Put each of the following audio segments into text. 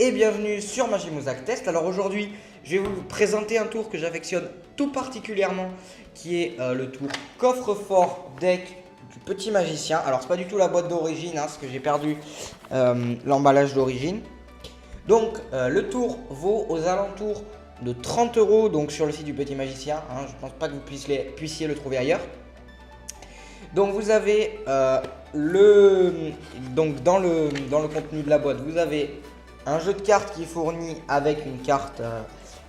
et bienvenue sur Magimozak Test. Alors aujourd'hui, je vais vous présenter un tour que j'affectionne tout particulièrement, qui est le tour coffre-fort deck du petit magicien. Alors c'est pas du tout la boîte d'origine, parce que j'ai perdu l'emballage d'origine. Donc le tour vaut aux alentours de 30 €, donc sur le site du petit magicien. Je pense pas que vous puissiez le trouver ailleurs. Donc vous avez donc dans le contenu de la boîte, vous avez un jeu de cartes qui est fourni avec une carte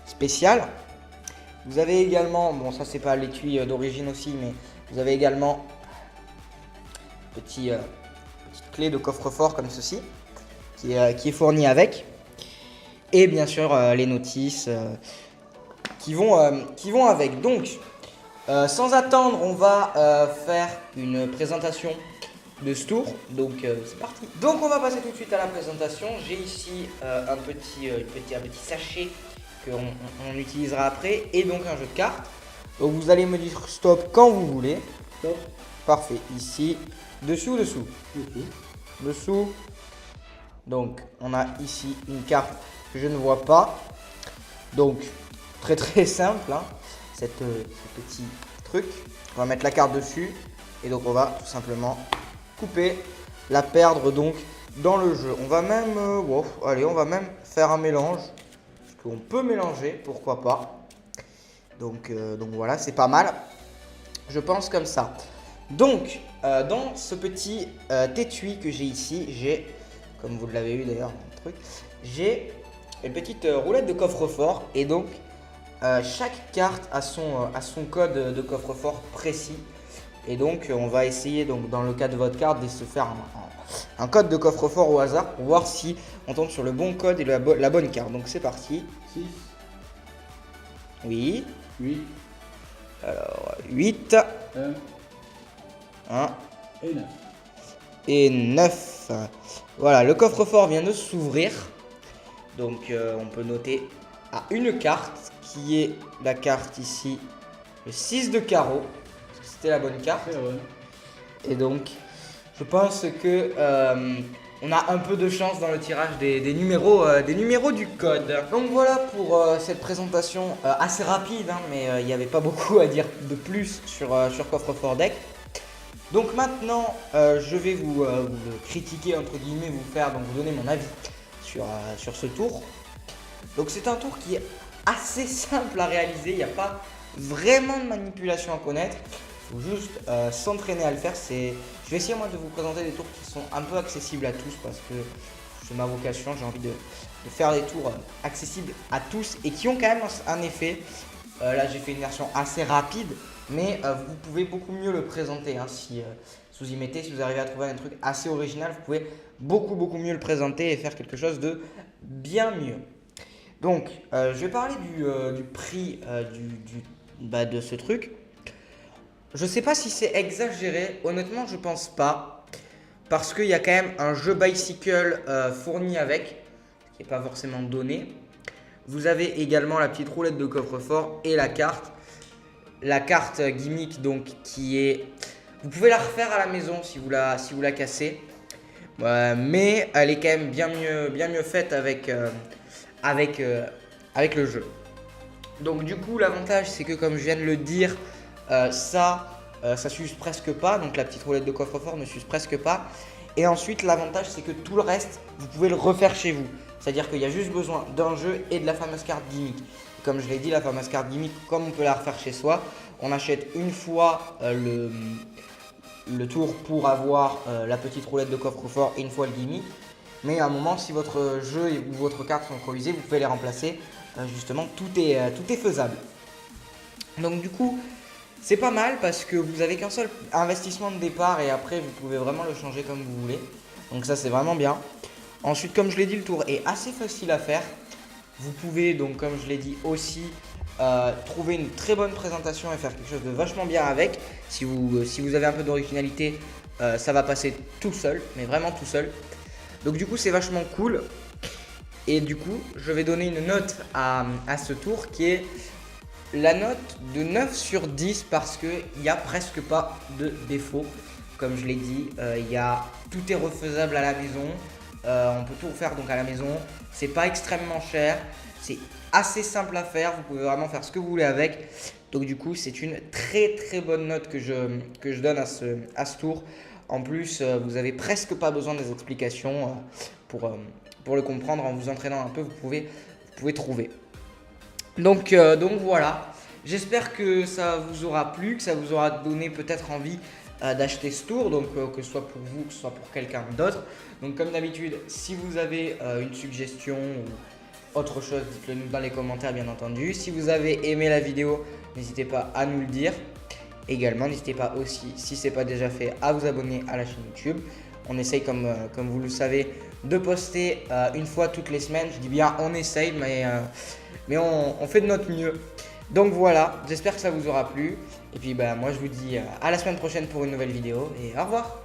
spéciale. Vous avez également, bon ça c'est pas l'étui d'origine aussi, mais vous avez également petite clé de coffre-fort comme ceci qui est fournie avec. Et bien sûr les notices qui vont avec. Donc sans attendre, on va faire une présentation de ce tour. Donc c'est parti. Donc on va passer tout de suite à la présentation. J'ai ici un petit sachet qu'on utilisera après et donc un jeu de cartes. Donc vous allez me dire stop quand vous voulez. Stop. Parfait. Ici, dessous. Donc on a ici une carte que je ne vois pas. Donc très simple, ce petit truc. On va mettre la carte dessus et donc on va tout simplement couper, la perdre donc dans le jeu. On va même, on va même faire un mélange, parce qu'on peut mélanger, pourquoi pas. Donc voilà, c'est pas mal. Je pense comme ça. Donc dans ce petit étui que j'ai ici, j'ai, comme vous l'avez eu d'ailleurs, j'ai une petite roulette de coffre-fort et donc chaque carte a son code de coffre-fort précis. Et donc on va essayer, donc dans le cas de votre carte, de se faire un code de coffre-fort au hasard pour voir si on tombe sur le bon code et la bonne carte. Donc c'est parti. 6. Oui. 8. Alors 8. 1. Et 9. Et 9. Voilà, le coffre-fort vient de s'ouvrir. Donc on peut noter à une carte qui est la carte ici, le 6 de carreau. C'était la bonne carte. Et donc je pense que on a un peu de chance dans le tirage des numéros du code. Donc voilà pour cette présentation assez rapide, mais il n'y avait pas beaucoup à dire de plus sur Coffre-Fort Deck. Donc maintenant je vais vous critiquer entre guillemets, vous donner mon avis sur ce tour. Donc c'est un tour qui est assez simple à réaliser, il n'y a pas vraiment de manipulation à connaître. Il faut juste s'entraîner à le faire. Je vais essayer moi de vous présenter des tours qui sont un peu accessibles à tous parce que c'est ma vocation, j'ai envie de faire des tours accessibles à tous et qui ont quand même un effet. Là j'ai fait une version assez rapide, mais vous pouvez beaucoup mieux le présenter si vous y mettez, si vous arrivez à trouver un truc assez original, vous pouvez beaucoup mieux le présenter et faire quelque chose de bien mieux. Donc je vais parler du prix de ce truc. Je sais pas si c'est exagéré, honnêtement je pense pas, parce qu'il y a quand même un jeu bicycle fourni avec, qui n'est pas forcément donné. Vous avez également la petite roulette de coffre-fort et la carte gimmick donc qui est, vous pouvez la refaire à la maison si vous la cassez, mais elle est quand même bien mieux faite avec le jeu. Donc du coup l'avantage c'est que comme je viens de le dire, ça s'use presque pas, donc la petite roulette de coffre-fort ne s'use presque pas. Et ensuite l'avantage c'est que tout le reste vous pouvez le refaire chez vous, c'est à dire qu'il y a juste besoin d'un jeu et de la fameuse carte gimmick. Et comme je l'ai dit, la fameuse carte gimmick, comme on peut la refaire chez soi, on achète une fois le tour pour avoir la petite roulette de coffre-fort et une fois le gimmick. Mais à un moment, si votre jeu ou votre carte sont improvisés, vous pouvez les remplacer. Justement, tout est faisable. Donc du coup, c'est pas mal parce que vous avez qu'un seul investissement de départ et après, vous pouvez vraiment le changer comme vous voulez. Donc ça, c'est vraiment bien. Ensuite, comme je l'ai dit, le tour est assez facile à faire. Vous pouvez donc, comme je l'ai dit aussi, trouver une très bonne présentation et faire quelque chose de vachement bien avec. Si vous avez un peu d'originalité, ça va passer tout seul, mais vraiment tout seul. Donc du coup c'est vachement cool et du coup je vais donner une note à ce tour qui est la note de 9 sur 10 parce qu'il n'y a presque pas de défaut. Comme je l'ai dit, tout est refaisable à la maison, On peut tout faire donc à la maison. C'est pas extrêmement cher. C'est assez simple à faire. Vous pouvez vraiment faire ce que vous voulez avec. Donc du coup, c'est une très très bonne note que je donne à ce tour. En plus, vous avez presque pas besoin des explications pour le comprendre. En vous entraînant un peu, vous pouvez trouver. Donc voilà. J'espère que ça vous aura plu, que ça vous aura donné peut-être envie d'acheter ce tour, donc que ce soit pour vous, que ce soit pour quelqu'un d'autre. Donc comme d'habitude, si vous avez une suggestion ou autre chose, dites-le nous dans les commentaires bien entendu. Si vous avez aimé la vidéo, n'hésitez pas à nous le dire. Également, n'hésitez pas aussi, si ce n'est pas déjà fait, à vous abonner à la chaîne YouTube. On essaye, comme vous le savez, de poster une fois toutes les semaines. Je dis bien on essaye, mais on fait de notre mieux. Donc voilà, j'espère que ça vous aura plu. Et puis moi je vous dis à la semaine prochaine pour une nouvelle vidéo et au revoir.